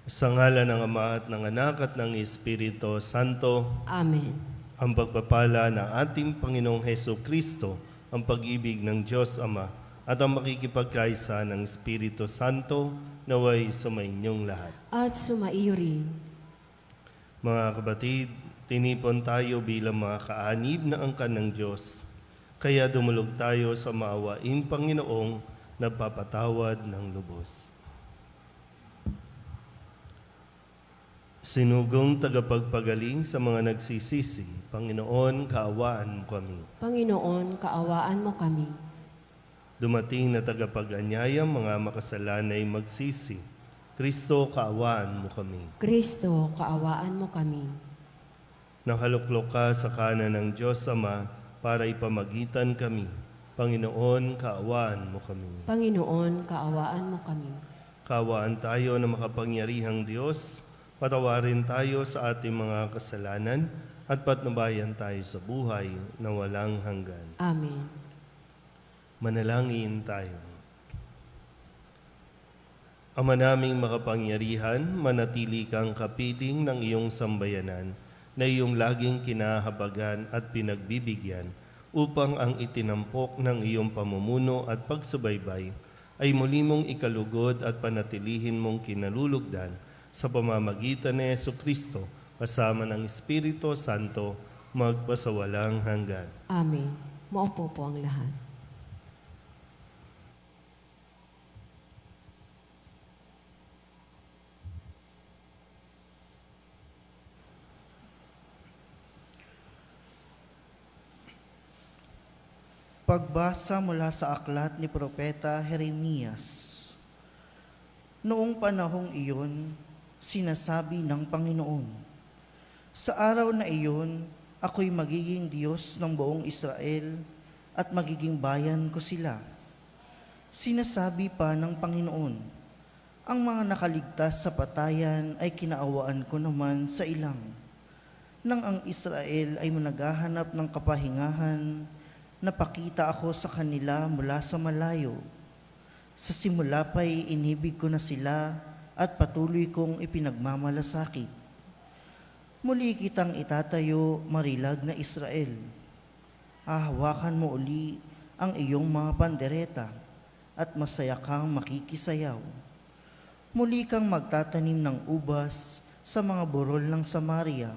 Sa ngalan ng Ama at ng Anak at ng Espiritu Santo, Amen. ang pagpapala ng ating Panginoong Heso Kristo, ang pag-ibig ng Diyos Ama, at ang makikipagkaisa ng Espiritu Santo naway sumainyong lahat. At sumaiyo rin. Mga kapatid, tinipon tayo bilang mga kaanib na angkan ng Diyos. Kaya dumulog tayo sa maawaing Panginoong nagpapatawad ng lubos. Sinugong tagapagpagaling sa mga nagsisisi, Panginoon, kaawaan mo kami. Panginoon, kaawaan mo kami. Dumating na tagapag-anyayang mga makasalanay magsisi, Kristo, kaawaan mo kami. Kristo, kaawaan mo kami. Nakaluklok ka sa kanan ng Diyos Ama para ipamagitan kami. Panginoon, kaawaan mo kami. Panginoon, kaawaan mo kami. Kaawaan tayo na makapangyarihang Diyos, patawarin tayo sa ating mga kasalanan at patnubayan tayo sa buhay na walang hanggan. Amen. Manalangin tayo. Ama naming makapangyarihan, manatili kang kapiling ng iyong sambayanan na iyong laging kinahabagan at pinagbibigyan upang ang itinampok ng iyong pamumuno at pagsubaybay ay muli mong ikalugod at panatilihin mong kinalulugdan sa pamamagitan ni Jesucristo kasama ng Espiritu Santo magpasawalang hanggan. Amen. Maupo po ang lahat. Pagbasa mula sa aklat ni Propeta Jeremias. Noong panahong iyon, sinasabi ng Panginoon, sa araw na iyon, ako'y magiging Diyos ng buong Israel at magiging bayan ko sila. Sinasabi pa ng Panginoon, ang mga nakaligtas sa patayan ay kinaawaan ko naman sa ilang. Nang ang Israel ay naghahanap ng kapahingahan, napakita ako sa kanila mula sa malayo. Sa simula pa'y inibig ko na sila at patuloy kong ipinagmamalasakit. Muli kitang itatayo, marilag na Israel. Hahawakan mo uli ang iyong mga pandereta at masaya kang makikisayaw. Muli kang magtatanim ng ubas sa mga burol ng Samaria.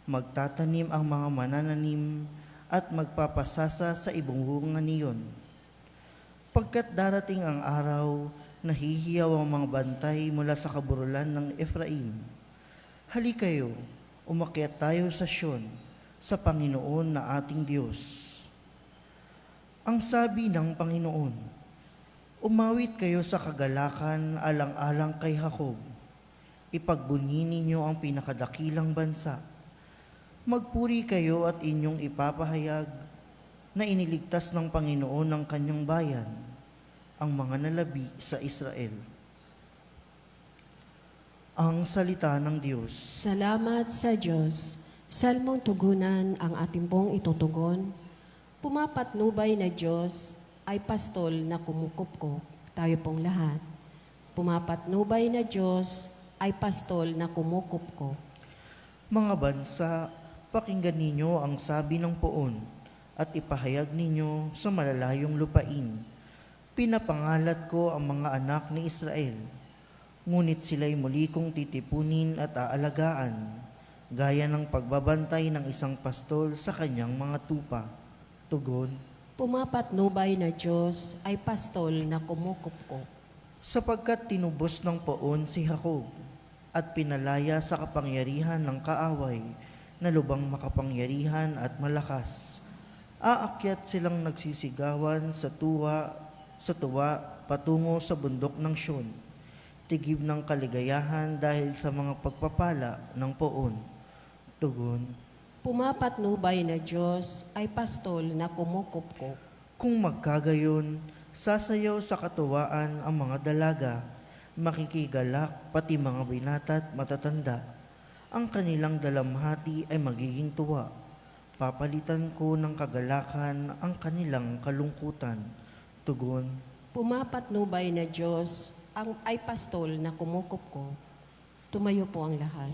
Magtatanim ang mga manananim at magpapasasa sa ibungungan niyon. Pagkat darating ang araw, nahihiyaw ang mga bantay mula sa kaburulan ng Efraim. Halikayo, umakyat tayo sa Sion, sa Panginoon na ating Diyos. Ang sabi ng Panginoon, umawit kayo sa kagalakan alang-alang kay Jacob. Ipagbunyi ninyo ang pinakadakilang bansa. Magpuri kayo at inyong ipapahayag na iniligtas ng Panginoon ang kanyang bayan, ang mga nalabi sa Israel. Ang salita ng Diyos. Salamat sa Diyos. Salmong tugunan ang ating pong itutugon. Pumapatnubay na Diyos ay pastol na kumukupkop. Tayo pong lahat. Pumapatnubay na Diyos ay pastol na kumukupkop. Mga bansa, pakinggan ninyo ang sabi ng poon at ipahayag ninyo sa malalayong lupain. Pinapangalat ko ang mga anak ni Israel, ngunit sila'y muli kong titipunin at aalagaan, gaya ng pagbabantay ng isang pastol sa kanyang mga tupa. Tugon, Pumapatnubay na Diyos ay pastol na kumukupkop. sapagkat tinubos ng poon si Jacob at pinalaya sa kapangyarihan ng kaaway na lubang makapangyarihan at malakas. Aakyat silang nagsisigawan sa tuwa patungo sa bundok ng Sion, tigib ng kaligayahan dahil sa mga pagpapala ng poon. Tugon, Pumapatnubay na Diyos ay pastol na kumukupkop. kung magkagayon, sasayaw sa katuwaan ang mga dalaga, makikigalak pati mga binata at matatanda. Ang kanilang dalamhati ay magiging tuwa. Papalitan ko ng kagalakan ang kanilang kalungkutan. Tugon, Pumapatnubay na Diyos ay pastol na kumukupkop. Tumayo po ang lahat.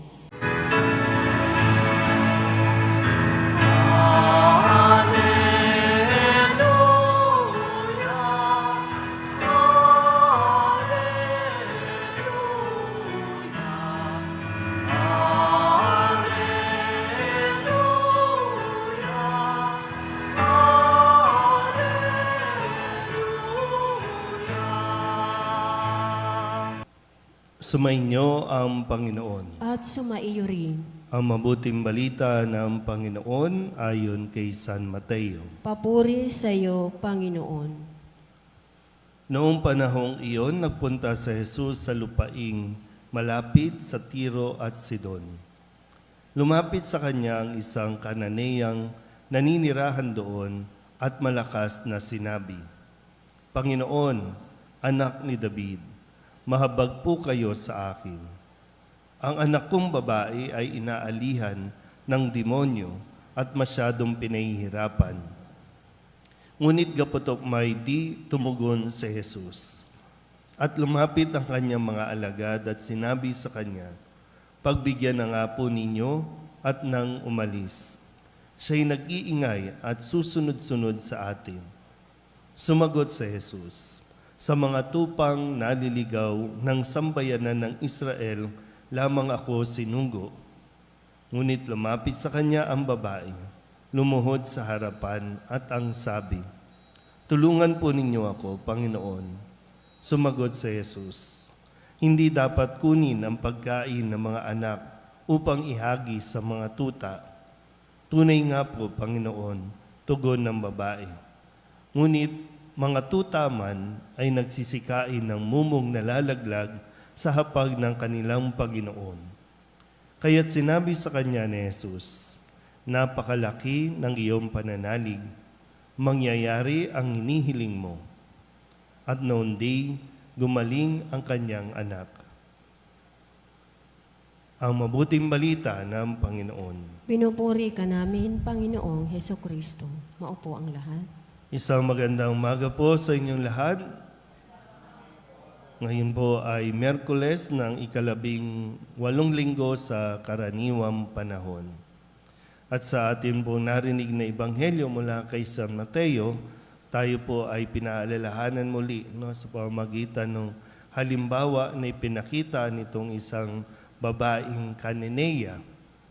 Sumainyo ang Panginoon. At sumaiyo rin. Ang mabuting balita ng Panginoon ayon kay San Mateo. Papuri sa iyo, Panginoon. Noong panahong iyon, nagpunta sa Jesus sa lupaing malapit sa Tiro at Sidon. Lumapit sa kanya ang isang Kananeyang naninirahan doon at malakas na sinabi, Panginoon, anak ni David, mahabag po kayo sa akin. Ang anak kong babae ay inaalihan ng demonyo at masyadong pinahihirapan. Ngunit gaputok may di tumugon si Jesus. At lumapit ang kanyang mga alagad at sinabi sa kanya, Pagbigyan na nga po ninyo at nang umalis. Siya'y nag-iingay at susunod-sunod sa atin. Sumagot si Jesus, Sa mga tupang naliligaw ng sambayanan ng Israel, lamang ako sinunggo. Ngunit lumapit sa kanya ang babae, lumuhod sa harapan at ang sabi, Tulungan po ninyo ako, Panginoon. Sumagot si Jesus, Hindi dapat kunin ang pagkain ng mga anak upang ihagi sa mga tuta. Tunay nga po, Panginoon, tugon ng babae. Ngunit mga tuta man ay nagsisikain ng mumong nalalaglag sa hapag ng kanilang Panginoon. Kaya't sinabi sa kanya ni Jesus, Napakalaki ng iyong pananalig, mangyayari ang hinihiling mo. At noon di, gumaling ang kanyang anak. Ang mabuting balita ng Panginoon. Pinupuri ka namin, Panginoong Heso Kristo. Maupo ang lahat. Isang magandang umaga po sa inyong lahat. Ngayon po ay Miyerkules ng 18 linggo sa karaniwang panahon. At sa atin po narinig na ebanghelyo mula kay San Mateo, tayo po ay pinaalalahanan muli sa pamamagitan ng halimbawa na ipinakita nitong isang babaeng Kananea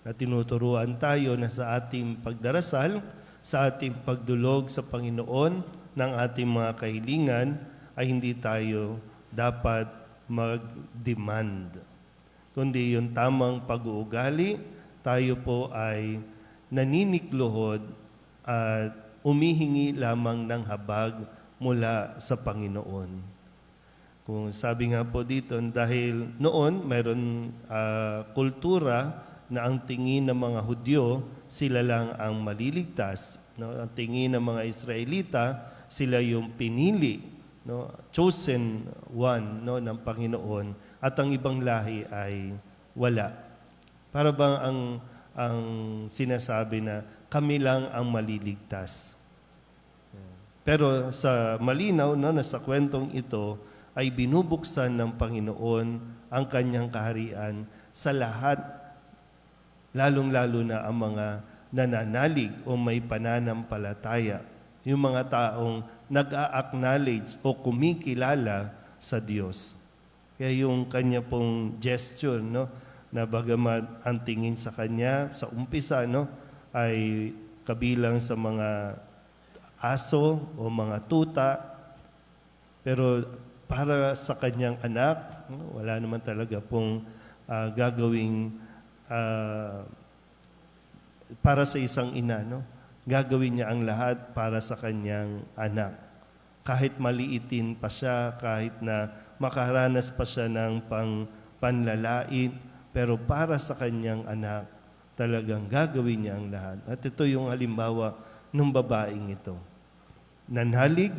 na tinuturuan tayo na sa ating pagdarasal, sa ating pagdulog sa Panginoon ng ating mga kahilingan ay hindi tayo dapat mag-demand. Kundi yung tamang pag-uugali, tayo po ay naninikluhod at umihingi lamang ng habag mula sa Panginoon. Kung sabi nga po dito, dahil noon mayroon kultura na ang tingin ng mga Hudyo, sila lang ang maliligtas. Ang tingin ng mga Israelita, sila yung pinili, chosen one ng Panginoon, at ang ibang lahi ay wala. Para bang ang sinasabi na kami lang ang maliligtas. Pero sa malinaw na sa kwentong ito ay binubuksan ng Panginoon ang kanyang kaharian sa lahat, lalong-lalo na ang mga nananalig o may pananampalataya, yung mga taong nag-a-acknowledge o kumikilala sa Diyos. Kaya yung kanya pong gesture, na bagamat ang tingin sa kanya sa umpisa ay kabilang sa mga aso o mga tuta, pero para sa kanyang anak, wala naman talaga pong gagawing para sa isang ina, gagawin niya ang lahat para sa kanyang anak. Kahit maliitin pa siya, kahit na makaranas pa siya ng panlalait, pero para sa kanyang anak, talagang gagawin niya ang lahat. At ito yung halimbawa ng babaeng ito. Nanhalig,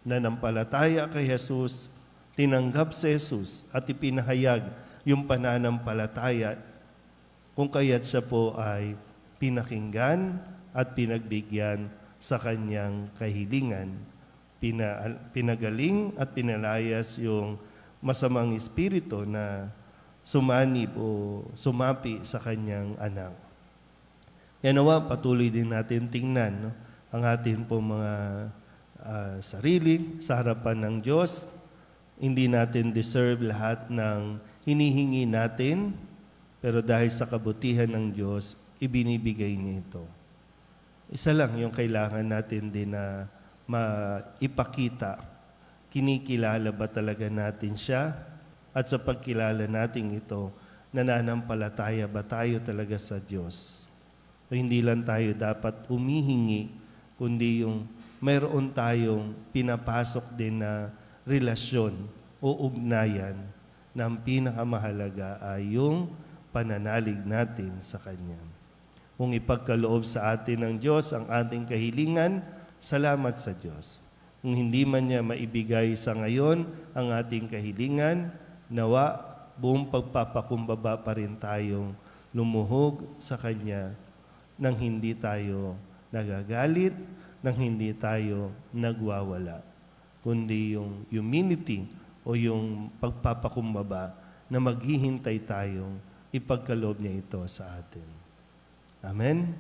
nanampalataya kay Jesus, tinanggap si Jesus at ipinahayag yung pananampalataya, kung kaya't siya po ay pinakinggan at pinagbigyan sa kanyang kahilingan. Pinagaling at pinalayas yung masamang espiritu na sumanib o sumapi sa kanyang anak. Yan nawa, patuloy din natin tingnan no, ang ating po mga sarili sa harapan ng Diyos. Hindi natin deserve lahat ng hinihingi natin, pero dahil sa kabutihan ng Diyos, ibinibigay niya ito. Isa lang yung kailangan natin din na maipakita. Kinikilala ba talaga natin siya? At sa pagkilala natin ito, nananampalataya ba tayo talaga sa Diyos? O hindi lang tayo dapat humihingi, kundi yung mayroon tayong pinapasok din na relasyon o ugnayan na ang pinakamahalaga ay yung pananalig natin sa Kanya. Kung ipagkaloob sa atin ng Diyos ang ating kahilingan, salamat sa Diyos. Kung hindi man niya maibigay sa ngayon ang ating kahilingan, nawa buong pagpapakumbaba pa rin tayong lumuhog sa Kanya nang hindi tayo nagagalit, nang hindi tayo nagwawala, kundi yung humility o yung pagpapakumbaba na maghihintay tayong ipagkaloob niya ito sa atin. Amen?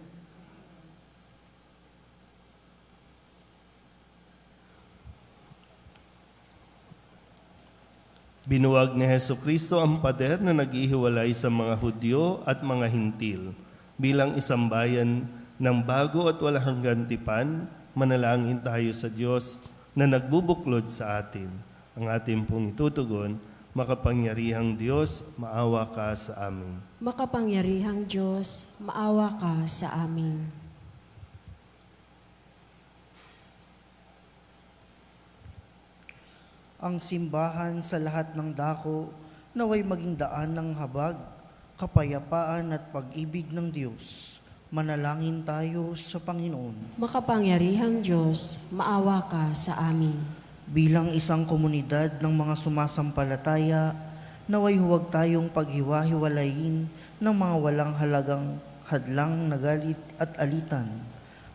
Binuwag ni Hesukristo ang pader na naghihiwalay sa mga Hudyo at mga Hintil. Bilang isang bayan ng bago at walang hanggang tipan, manalangin tayo sa Diyos na nagbubuklod sa atin. Ang ating pong itutugon, makapangyarihang Diyos, maawa ka sa amin. Makapangyarihang Diyos, maawa ka sa amin. Ang simbahan sa lahat ng dako naway maging daan ng habag, kapayapaan at pag-ibig ng Diyos. Manalangin tayo sa Panginoon. Makapangyarihang Diyos, maawa ka sa amin. Bilang isang komunidad ng mga sumasampalataya, naway huwag tayong paghiwa-hiwalayin ng mga walang halagang hadlang na galit at alitan.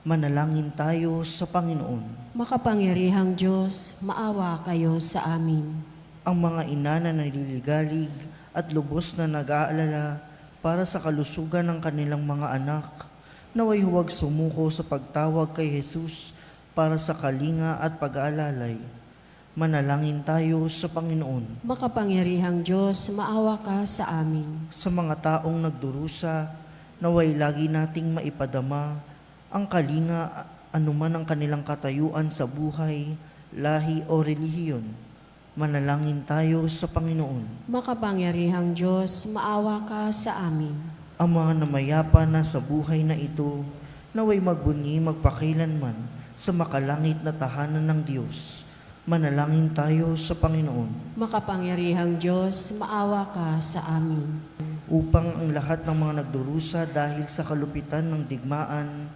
Manalangin tayo sa Panginoon. Makapangyarihang Diyos, maawa kayo sa amin. Ang mga ina na naliligalig at lubos na nag-aalala para sa kalusugan ng kanilang mga anak, naway huwag sumuko sa pagtawag kay Jesus para sa kalinga at pag-aalalay. Manalangin tayo sa Panginoon. Makapangyarihang Diyos, maawa ka sa amin. Sa mga taong nagdurusa, naway lagi nating maipadama ang kalinga anuman ang kanilang katayuan sa buhay, lahi o relihiyon. Manalangin tayo sa Panginoon. Makapangyarihang Diyos, maawa ka sa amin. Ang mga namayapa na sa buhay na ito, naway magbunyi magpakilanman sa makalangit na tahanan ng Diyos. Manalangin tayo sa Panginoon. Makapangyarihang Diyos, maawa ka sa amin. Upang ang lahat ng mga nagdurusa dahil sa kalupitan ng digmaan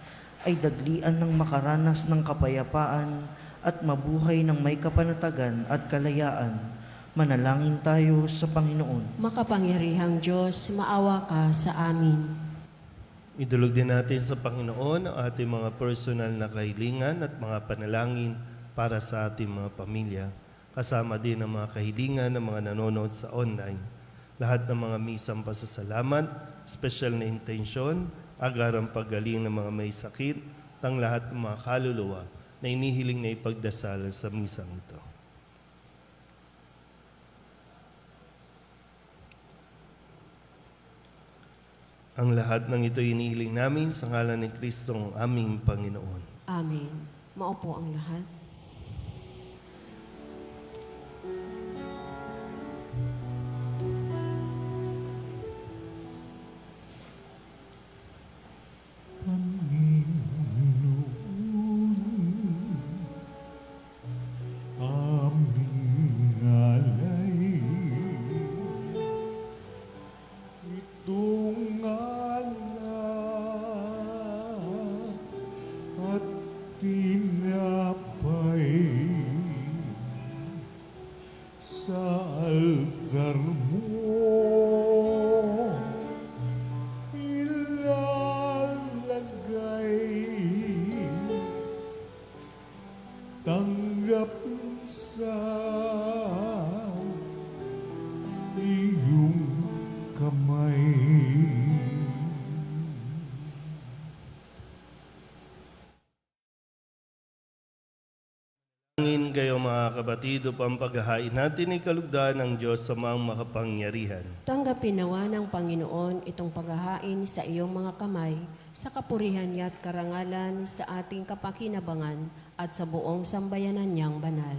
ay daglian ng makaranas ng kapayapaan at mabuhay ng may kapanatagan at kalayaan. Manalangin tayo sa Panginoon. Makapangyarihang Diyos, maawa ka sa amin. Idulog din natin sa Panginoon ang ating mga personal na kahilingan at mga panalangin para sa ating mga pamilya. Kasama din ang mga kahilingan ng mga nanonood sa online. Lahat ng mga misang pasasalamat, special na intensyon, agarang paggaling ng mga may sakit, tang lahat ng mga kaluluwa na inihiling na ipagdasal sa misang ito. Ang lahat ng ito inihiling namin sa ngalan ni Kristong aming Panginoon. Amen. Maupo ang lahat. Tinapa kamay. Angin kayo mga kapatid upang paghahain natin ay kalugdan ng Diyos sa mga makapangyarihan. Tanggapin nawa ng Panginoon itong paghahain sa iyong mga kamay, sa kapurihan niya at karangalan sa ating kapakinabangan at sa buong sambayanan niyang banal.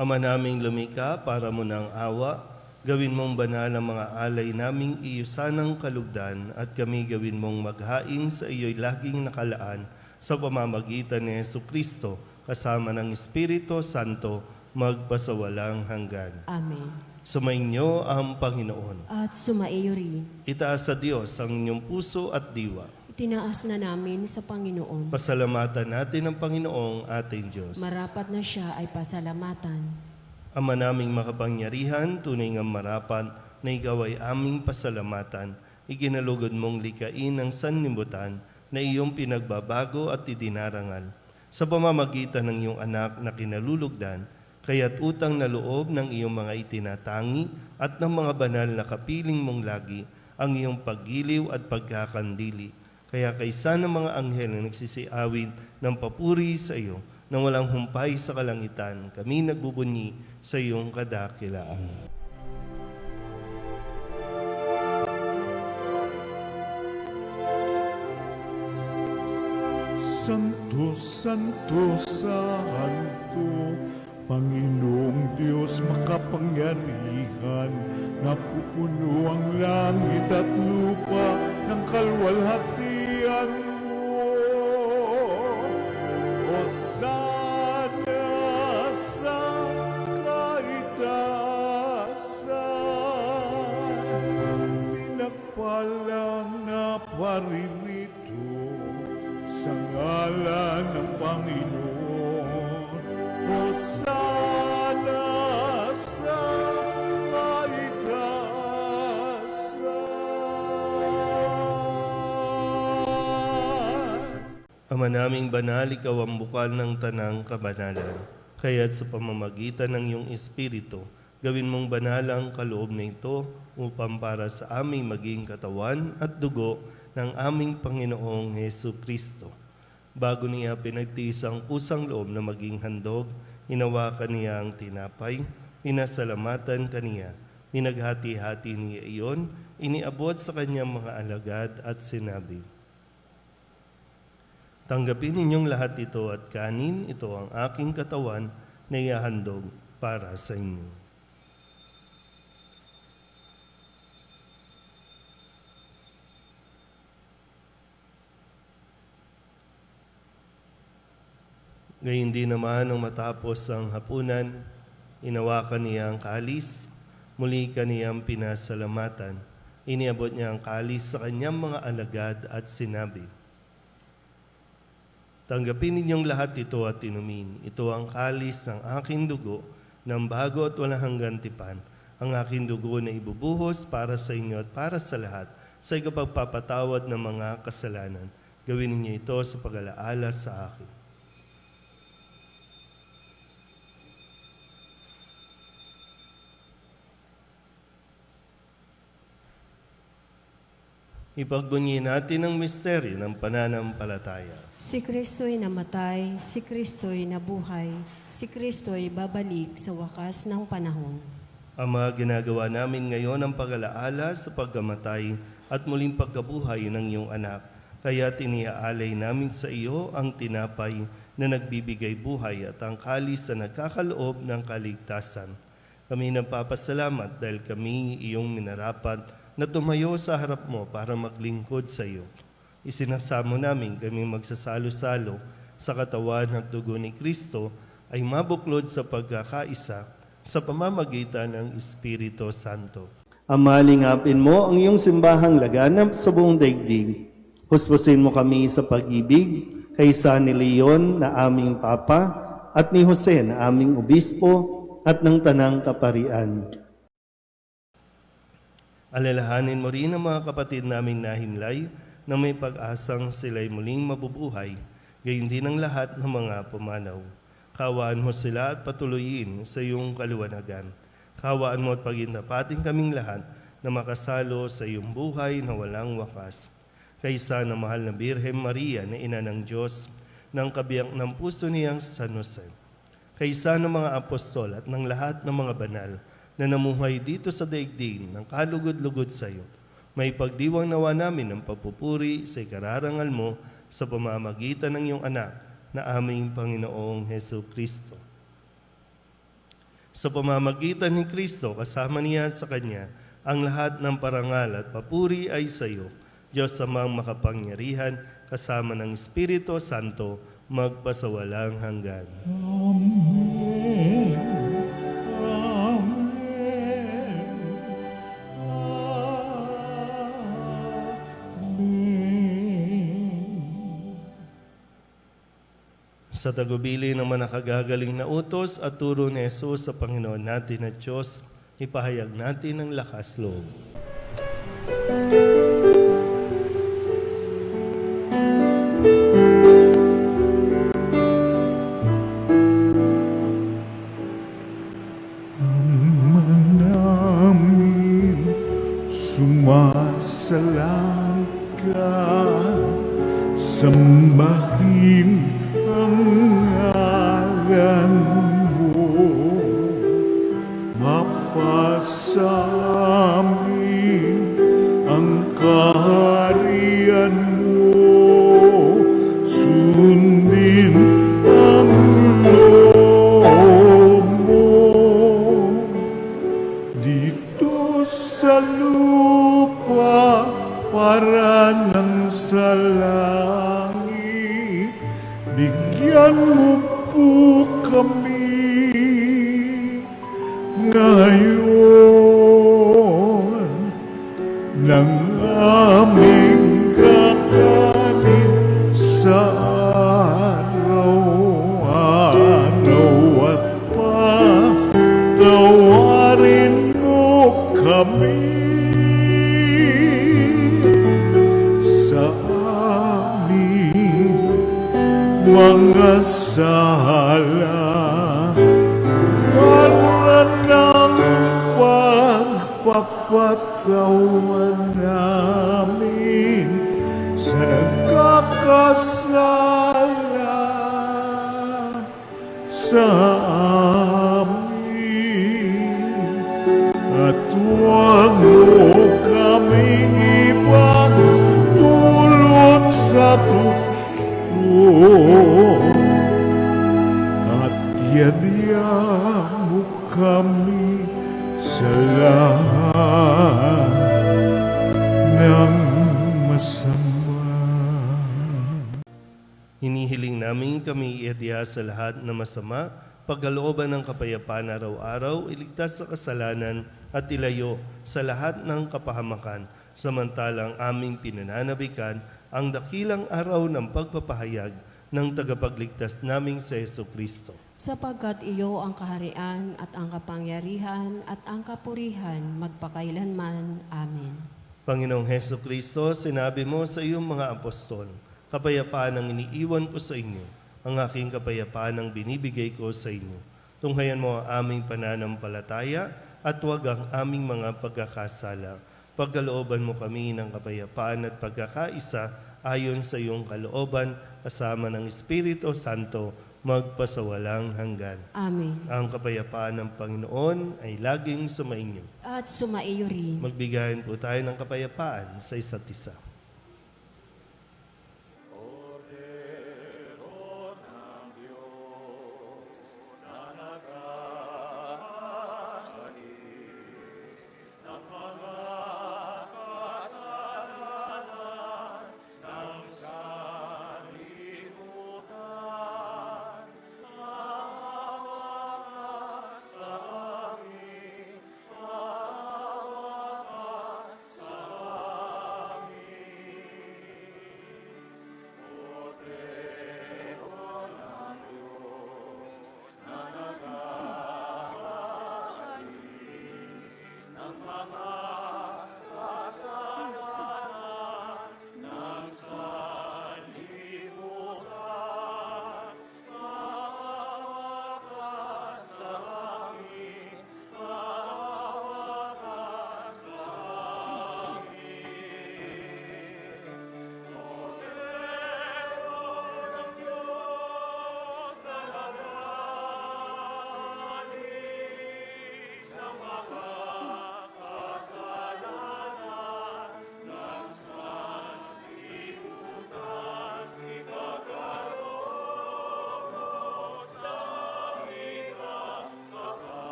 Ama naming lumika, para mo ng awa, gawin mong banal ang mga alay naming iyusanang kalugdan at kami gawin mong maghain sa iyo'y laging nakalaan sa pamamagitan ni Jesucristo, kasama ng Espiritu Santo, magpasawalang hanggan. Amen. Sumainyo ang Panginoon. At sumaiyo rin, Itaas sa Diyos ang inyong puso at diwa. itinaas na namin sa Panginoon. Pasalamatan natin ang Panginoong ating Diyos. Marapat na siya ay pasalamatan. Ama naming makapangyarihan, tunay nga marapat na ikaw ay aming pasalamatan. Iginalugod mong likain ang sanlibutan na iyong pinagbabago at idinarangal. Sa pamamagitan ng iyong anak na kinalulugdan, kaya't utang na loob ng iyong mga itinatangi at ng mga banal na kapiling mong lagi ang iyong paggiliw at pagkakandili. Kaya kaysa ng mga anghel na nagsisiawin ng papuri sa iyo, nang walang humpay sa kalangitan, kami nagbubunyi sa iyong kadakilaan. Santo, Santo, Santo, Panginoong Diyos makapangyarihan, napupuno ang langit at lupa ng kalwalhatian mo. Hosana sa kaitaasan, pinagpalang na paririto sa ngalan ng Panginoon. Hosana sa kaitaasan. Ama naming banal, ikaw ang bukal ng tanang kabanalan. Kaya't sa pamamagitan ng iyong Espiritu, gawin mong banal ang kaloob na ito upang para sa aming maging katawan at dugo ng aming Panginoong Jesucristo. Bago niya pinagtiis ang kusang loob na maging handog, hinawakan niya ang tinapay, pinasalamatan kaniya, pinaghati-hati niya iyon, iniabot sa kanyang mga alagad at sinabi, "Tanggapin ninyong lahat ito at kanin, ito ang aking katawan na ihahandog para sa inyo." Gayun din naman nang matapos ang hapunan, inawakan niya ang kalis, muli kaniyang pinasalamatan. Iniabot niya ang kalis sa kanyang mga alagad at sinabi, "Tanggapin ninyong lahat ito at inumin. Ito ang kalis ng aking dugo, ng bago at walang hanggang tipan. Ang aking dugo na ibubuhos para sa inyo at para sa lahat, sa ikapagpapatawad ng mga kasalanan. Gawin ninyo ito sa pag-alaala sa akin." Ipagbunyi natin ang misteryo ng pananampalataya. Si Kristo'y namatay, si Kristo'y nabuhay, si Kristo'y babalik sa wakas ng panahon. Ama, ginagawa namin ngayon ang pag-alaala sa pagkamatay at muling pagkabuhay ng iyong anak. Kaya tiniaalay namin sa iyo ang tinapay na nagbibigay buhay at ang kalis na nagkakaloob ng kaligtasan. Kami nagpapasalamat dahil kami iyong minarapat na tumayo sa harap mo para maglingkod sa iyo. Isinasamo namin kami magsasalo-salo sa katawan at dugo ni Kristo ay mabuklod sa pagkakaisa sa pamamagitan ng Espiritu Santo. Ama, lingapin mo ang iyong simbahang laganap sa buong daigdig. Huspusin mo kami sa pag-ibig kaysa ni Leon na aming Papa at ni Jose na aming Obispo at ng Tanang Kaparian. Alalahanin mo rin ang mga kapatid naming nahimlay na may pag-asang sila'y muling mabubuhay, gayon din ang lahat ng mga pumanaw. Kawaan mo sila at patuloyin sa iyong kaliwanagan. Kawaan mo at pagintapatin kaming lahat na makasalo sa iyong buhay na walang wakas. Kaysa na mahal na Birhen Maria na ina ng Diyos, ng kabiyak ng puso niyang San Jose. Kaysa ng mga apostol at ng lahat ng mga banal na namuhay dito sa daigdig ng kalugod-lugod sa iyo, may pagdiwang nawa namin ng papupuri sa ikararangal mo sa pamamagitan ng iyong anak na aming Panginoong Hesu Kristo. Sa pamamagitan ni Kristo, kasama niya sa Kanya, ang lahat ng parangal at papuri ay sa iyo, Diyos amang makapangyarihan, kasama ng Espiritu Santo, magpasawalang hanggan. Amen. Amen. Sa tagubili ng mga nakagagaling na utos at turo ni Jesus sa Panginoon natin at Diyos, ipahayag natin ang lakas loob. Namin sumasalangit ka, sambahin ang ngalan mo, mapasamin ang kaharian mo, sundin ang loob mo dito sa lupa para nang sa langit. Bigyan mo po kami ngayon ng aming kakanin sa araw-araw at patawarin mo kami sa aming mga sala para ng pagpapatawa namin sa nagkakasala sa amin. At huwag mo kaming ipagdulot sa tukso, at yadya mo kami sa lahat ng masama. Hinihiling namin kami iadya sa lahat na masama, pagkalooban ng kapayapaan araw-araw, iligtas sa kasalanan at ilayo sa lahat ng kapahamakan, samantalang aming pinananabikan ang dakilang araw ng pagpapahayag ng tagapagligtas naming sa Jesucristo. Sapagkat iyo ang kaharian at ang kapangyarihan at ang kapurihan magpakailanman. Amen. Panginoong Jesucristo, sinabi mo sa iyong mga apostol, kapayapaan ang iniiwan ko sa inyo, ang aking kapayapaan ang binibigay ko sa inyo. Tunghayan mo ang aming pananampalataya at huwag ang aming mga pagkakasala. Pagkalooban mo kami ng kapayapaan at pagkakaisa ayon sa iyong kalooban, kasama ng Espiritu Santo, magpasawalang hanggan. Amen. Ang kapayapaan ng Panginoon ay laging sumainyo. At sumaiyo rin. Magbigayan po tayo ng kapayapaan sa isa't isa.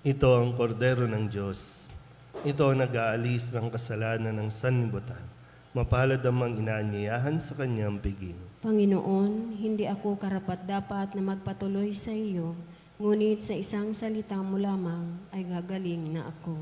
Ito ang kordero ng Diyos. Ito ang nag-aalis ng kasalanan ng sanlibutan. Mapalad ang mga inaanyayahan sa kanyang piging. Panginoon, hindi ako karapat-dapat na magpatuloy sa iyo, ngunit sa isang salita mo lamang ay gagaling na ako.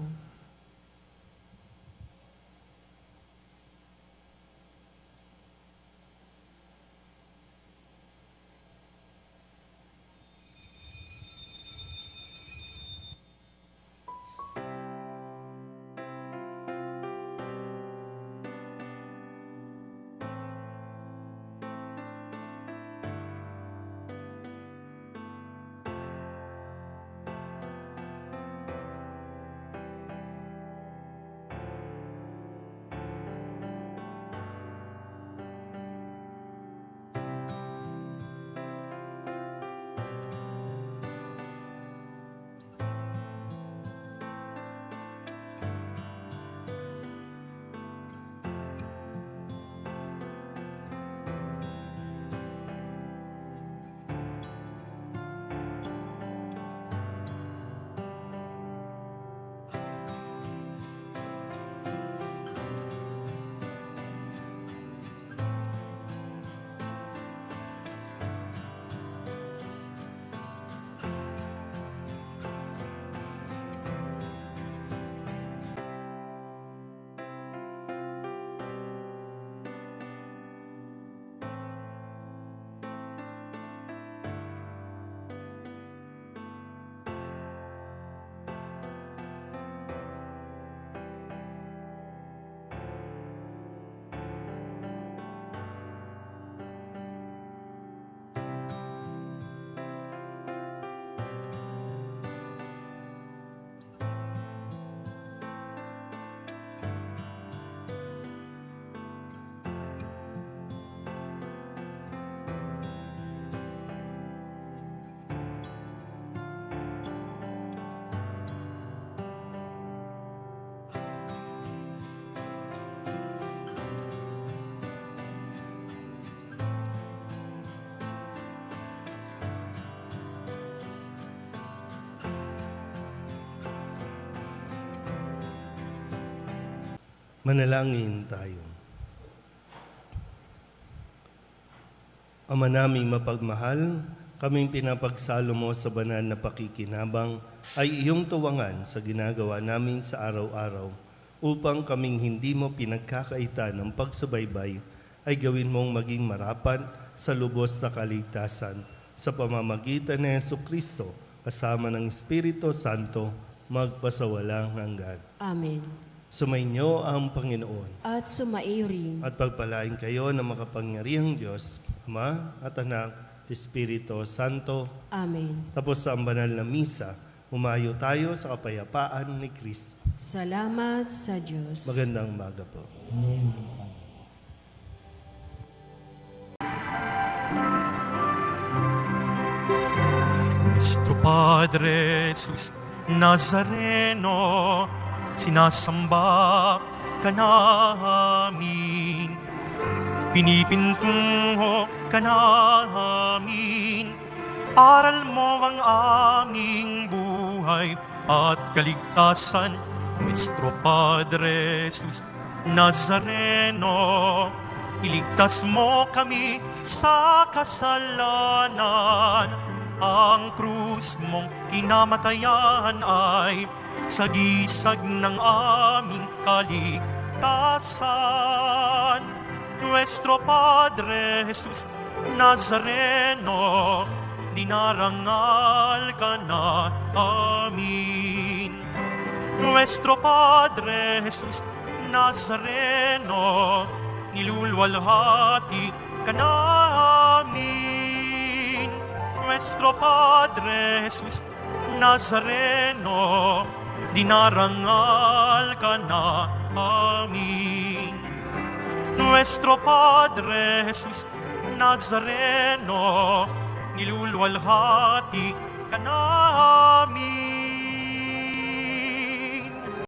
Manalangin tayo. Ama naming mapagmahal, kaming pinapagsalo mo sa banal na pakikinabang ay iyong tuwangan sa ginagawa namin sa araw-araw upang kaming hindi mo pinagkakaitan ng pagsubaybay ay gawin mong maging marapat sa lubos na kaligtasan sa pamamagitan ni Jesucristo kasama ng Espiritu Santo magpasawalang hanggan. Amen. Sumainyo ang Panginoon At sumaiyo rin. at pagpalain kayo ng makapangyarihang Diyos, Ama at Anak at Espiritu Santo. Amen. Tapos sa banal na misa, umayo tayo sa kapayapaan ni Kristo. Salamat sa Diyos. Magandang umaga po. Nuestro Padre Jesus Nazareno, sinasamba ka namin, pinipintungo ka namin, aral mo ang aming buhay at kaligtasan. Nuestro Padre Jesus Nazareno, iligtas mo kami sa kasalanan. Ang krus mong kinamatayan ay sagisag ng aming kaligtasan. Nuestro Padre Jesus Nazareno, dinarangal ka na amin. Nuestro Padre Jesus Nazareno, nilulwalhati ka namin. Nuestro Padre Jesus Nazareno, dinarangal ka na amin. Nuestro Padre Jesus Nazareno, nilulwalhati ka namin.